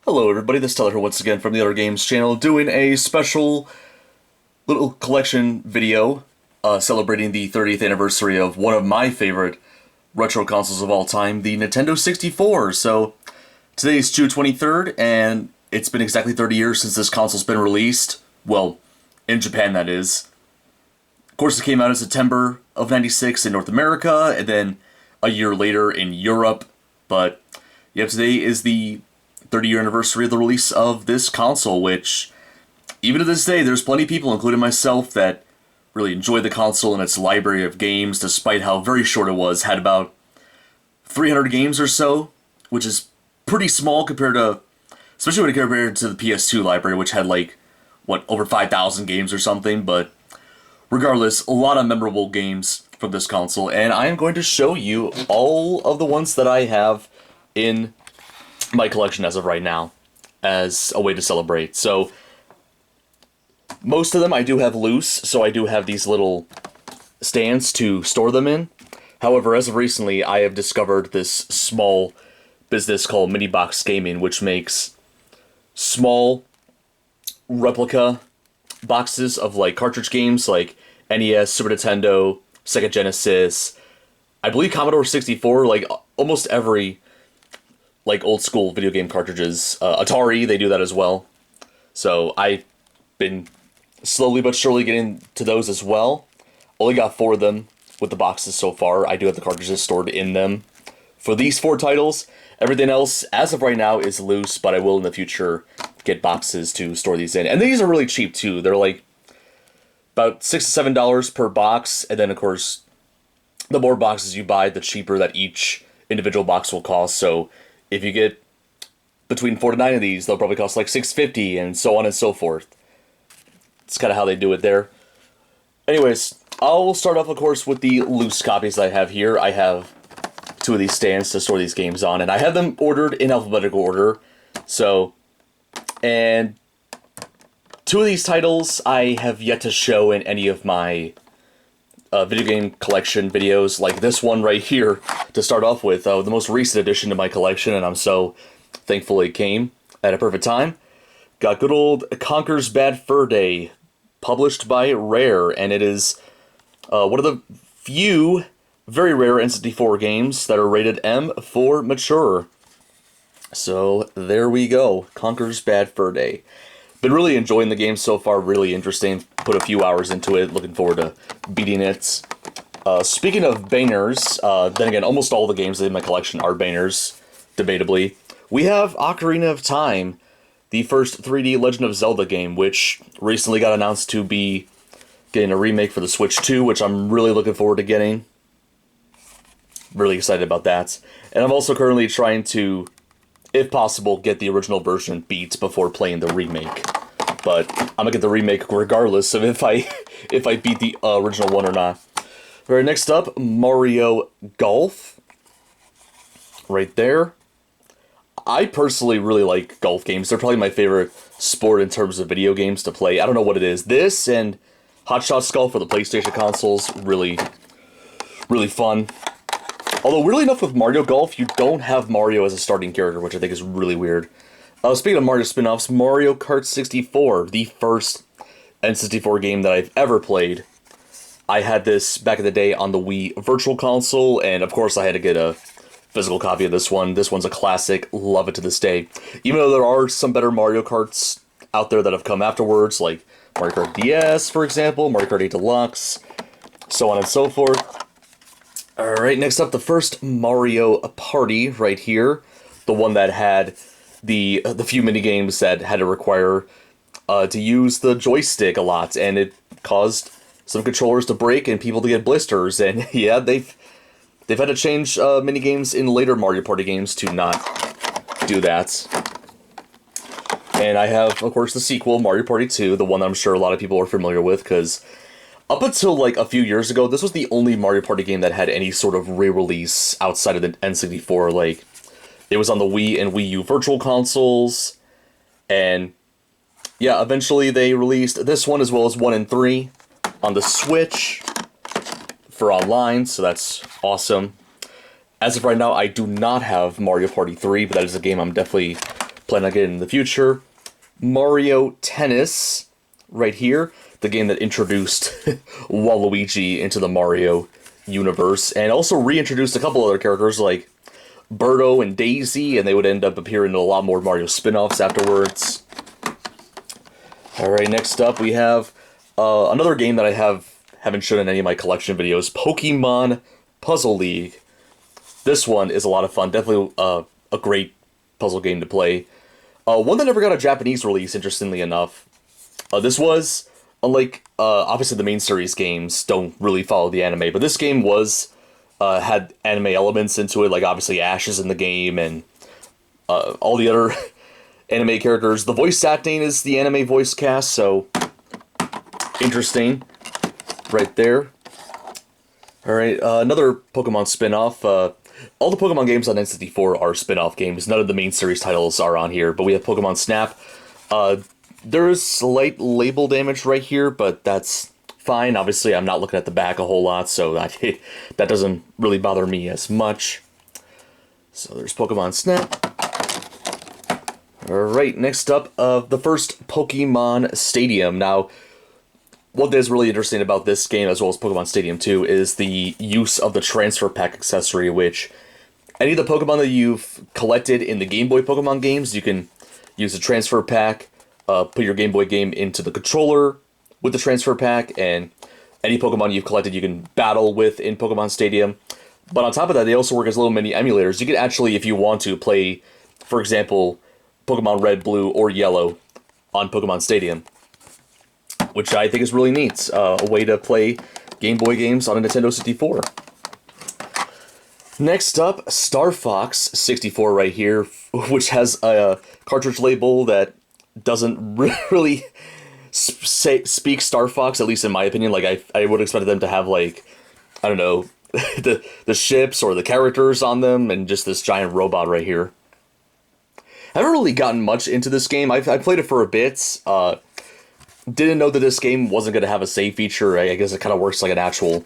Hello everybody, this is Tyler here once again from the Other Games channel, doing a special little collection video celebrating the 30th anniversary of one of my favorite retro consoles of all time, the Nintendo 64. So today is June 23rd, and it's been exactly 30 years since this console's been released. Well, in Japan that is. Of course, it came out in September of 96 in North America, and then a year later in Europe. But yeah, today is the 30-year anniversary of the release of this console, which, even to this day, there's plenty of people, including myself, that really enjoy the console and its library of games, despite how very short it was. Had about 300 games or so, which is pretty small compared to, especially when compared to the PS2 library, which had like, what, over 5,000 games or something. But regardless, a lot of memorable games from this console, and I am going to show you all of the ones that I have in my collection as of right now, as a way to celebrate. So most of them I do have loose, so I do have these little stands to store them in. However, as of recently, I have discovered this small business called Mini Box Gaming, which makes small replica boxes of like cartridge games like NES, Super Nintendo, Sega Genesis, I believe Commodore 64, like almost every like old school video game cartridges. Atari, they do that as well. So I've been slowly but surely getting to those as well. Only got 4 of them with the boxes so far. I do have the cartridges stored in them for these 4 titles. Everything else, as of right now, is loose, but I will in the future get boxes to store these in. And these are really cheap too. They're like about $6 to $7 per box, and then of course, the more boxes you buy, the cheaper that each individual box will cost. So if you get between 4 to 9 of these, they'll probably cost like $6.50 and so on and so forth. It's kind of how they do it there. Anyways, I'll start off, of course, with the loose copies I have here. I have 2 of these stands to store these games on, and I have them ordered in alphabetical order. So, and 2 of these titles I have yet to show in any of my video game collection videos, like this one right here, to start off with, the most recent addition to my collection, and I'm so thankful it came at a perfect time. Got good old Conker's Bad Fur Day, published by Rare, and it is one of the few very rare N64 games that are rated M for mature. So there we go, Conker's Bad Fur Day. Been really enjoying the game so far, really interesting. Put a few hours into it, looking forward to beating it. Speaking of bangers, then again, almost all the games in my collection are bangers, debatably. We have Ocarina of Time, the first 3D Legend of Zelda game, which recently got announced to be getting a remake for the Switch 2, which I'm really looking forward to getting. Really excited about that. And I'm also currently trying to, if possible, get the original version beat before playing the remake. But I'm gonna get the remake regardless of if I beat the original one or not. Alright, next up, Mario Golf. Right there. I personally really like golf games. They're probably my favorite sport in terms of video games to play. I don't know what it is. This and Hot Shots Golf for the PlayStation consoles, really, really fun. Although, weirdly enough, with Mario Golf, you don't have Mario as a starting character, which I think is really weird. Speaking of Mario spin-offs, Mario Kart 64, the first N64 game that I've ever played. I had this back in the day on the Wii Virtual Console, and of course I had to get a physical copy of this one. This one's a classic, love it to this day. Even though there are some better Mario Karts out there that have come afterwards, like Mario Kart DS, for example, Mario Kart 8 Deluxe, so on and so forth. Alright, next up, the first Mario Party right here. The one that had the few minigames that had to require to use the joystick a lot, and it caused some controllers to break and people to get blisters, and yeah, they've had to change minigames in later Mario Party games to not do that. And I have, of course, the sequel, Mario Party 2, the one that I'm sure a lot of people are familiar with, because up until, like, a few years ago, this was the only Mario Party game that had any sort of re-release outside of the N64. Like, it was on the Wii and Wii U Virtual Consoles, and yeah, eventually they released this one as well as 1 and 3 on the Switch for online, so that's awesome. As of right now, I do not have Mario Party 3, but that is a game I'm definitely plan on getting in the future. Mario Tennis, right here, the game that introduced Waluigi into the Mario universe, and also reintroduced a couple other characters like Birdo and Daisy, and they would end up appearing in a lot more Mario spin-offs afterwards. Alright, next up we have another game that I haven't shown in any of my collection videos, Pokemon Puzzle League. This one is a lot of fun, definitely a great puzzle game to play. One that never got a Japanese release, interestingly enough. This was, unlike, obviously the main series games don't really follow the anime, but this game had anime elements into it, like obviously Ash is in the game, and all the other anime characters. The voice acting is the anime voice cast, so interesting. Right there. Alright, another Pokemon spin-off. All the Pokemon games on N64 are spin-off games. None of the main series titles are on here, but we have Pokemon Snap. There is slight label damage right here, but that's fine. Obviously, I'm not looking at the back a whole lot, so that doesn't really bother me as much. So there's Pokemon Snap. Alright, next up, the first Pokemon Stadium. Now, what is really interesting about this game, as well as Pokemon Stadium 2, is the use of the Transfer Pack accessory, which any of the Pokemon that you've collected in the Game Boy Pokemon games, you can use the Transfer Pack, put your Game Boy game into the controller with the Transfer Pack, and any Pokemon you've collected you can battle with in Pokemon Stadium. But on top of that, they also work as little mini emulators. You can actually, if you want to, play, for example, Pokemon Red, Blue, or Yellow on Pokemon Stadium, which I think is really neat. A way to play Game Boy games on a Nintendo 64. Next up, Star Fox 64 right here, which has a cartridge label that doesn't really speak Star Fox, at least in my opinion. Like, I would expect them to have, like, I don't know, the ships or the characters on them, and just this giant robot right here. I haven't really gotten much into this game. I played it for a bit. Didn't know that this game wasn't going to have a save feature. I guess it kind of works like an actual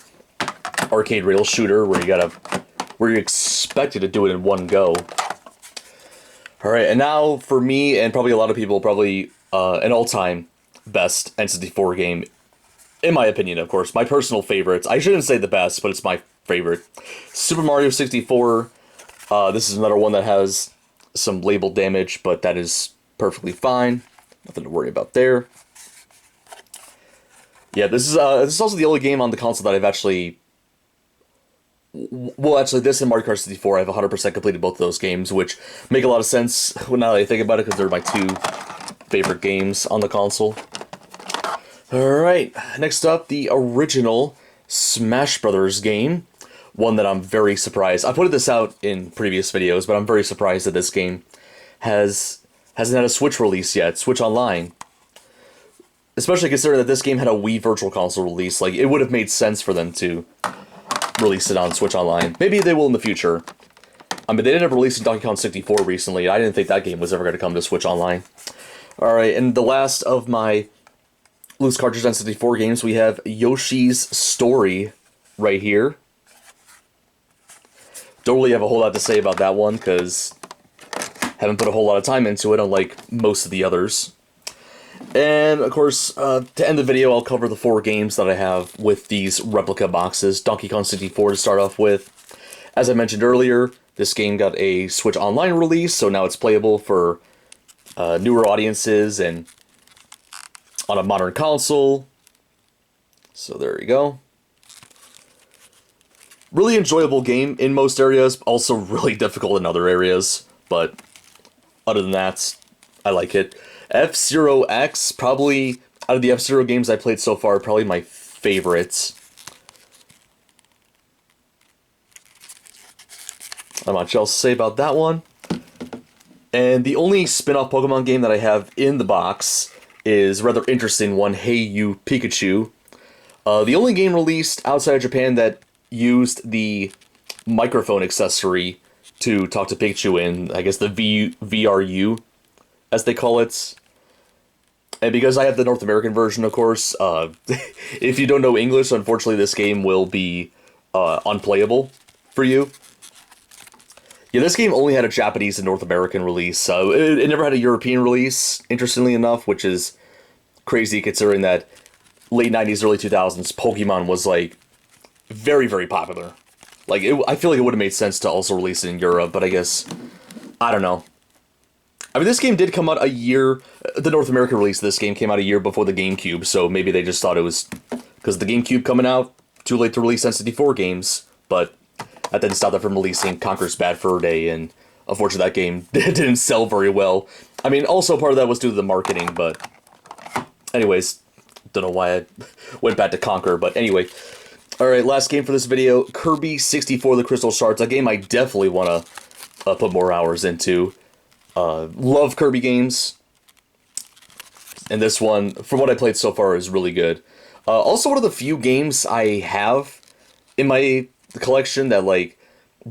arcade rail shooter where you're expected to do it in one go. Alright, and now for me, and probably a lot of people, probably an all-time best N64 game, in my opinion, of course. My personal favorites. I shouldn't say the best, but it's my favorite. Super Mario 64. This is another one that has some label damage, but that is perfectly fine. Nothing to worry about there. Yeah, this is also the only game on the console that I've actually... Well, actually, this and Mario Kart 64, I've 100% completed both of those games, which make a lot of sense now that I think about it, because they're my two favorite games on the console. Alright, next up, the original Smash Brothers game. One that I'm very surprised. I pointed this out in previous videos, but I'm very surprised that this game hasn't had a Switch release yet, Switch Online. Especially considering that this game had a Wii Virtual Console release. Like, it would have made sense for them to release it on Switch Online. Maybe they will in the future. I mean, they ended up releasing Donkey Kong 64 recently. I didn't think that game was ever going to come to Switch Online. Alright, and the last of my loose cartridge N64 games, we have Yoshi's Story right here. Don't really have a whole lot to say about that one, because haven't put a whole lot of time into it, unlike most of the others. And, of course, to end the video, I'll cover the 4 games that I have with these replica boxes. Donkey Kong 64 to start off with. As I mentioned earlier, this game got a Switch Online release, so now it's playable for newer audiences and on a modern console. So there you go. Really enjoyable game in most areas, also really difficult in other areas, but other than that, I like it. F-Zero X, probably, out of the F-Zero games I played so far, probably my favorites. Not much else to say about that one. And the only spin-off Pokemon game that I have in the box is a rather interesting one, Hey You Pikachu. The only game released outside of Japan that used the microphone accessory to talk to Pikachu in, I guess, the VRU, as they call it. And because I have the North American version, of course, if you don't know English, unfortunately this game will be unplayable for you. Yeah, this game only had a Japanese and North American release, so it never had a European release, interestingly enough, which is crazy considering that late 90s, early 2000s, Pokemon was, like, very, very popular. Like, I feel like it would have made sense to also release it in Europe, but I guess, I don't know. I mean, this game did come out a year, the North American release of this game came out a year before the GameCube, so maybe they just thought it was, because the GameCube coming out, too late to release N64 games, but that didn't stop them from releasing Conker's Bad Fur Day, and unfortunately that game didn't sell very well. I mean, also part of that was due to the marketing, but anyways, don't know why I went back to Conker, but anyway. Alright, last game for this video, Kirby 64 The Crystal Shards, a game I definitely want to put more hours into. Love Kirby games, and this one, from what I played so far, is really good. Also, one of the few games I have in my collection that, like,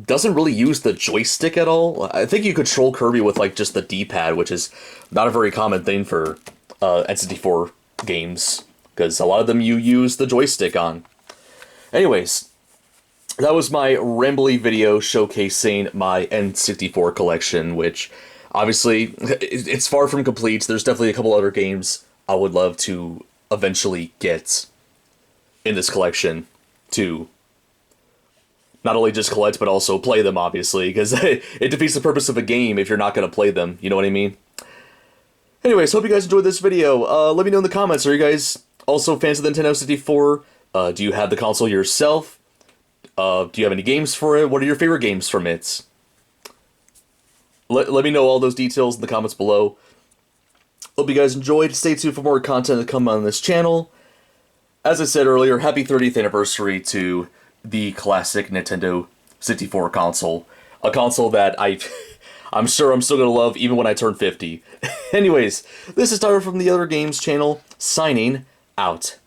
doesn't really use the joystick at all. I think you control Kirby with, like, just the D-pad, which is not a very common thing for N64 games, because a lot of them you use the joystick on. Anyways, that was my rambly video showcasing my N64 collection, which, obviously, it's far from complete. There's definitely a couple other games I would love to eventually get in this collection to not only just collect, but also play them, obviously, because it defeats the purpose of a game if you're not going to play them, you know what I mean? Anyways, hope you guys enjoyed this video. Let me know in the comments, are you guys also fans of the Nintendo 64? Do you have the console yourself? Do you have any games for it? What are your favorite games from it? Let me know all those details in the comments below. Hope you guys enjoyed. Stay tuned for more content to come on this channel. As I said earlier, happy 30th anniversary to the classic Nintendo 64 console. A console that I'm sure I'm still going to love even when I turn 50. Anyways, this is Tyler from the Other Games channel, signing out.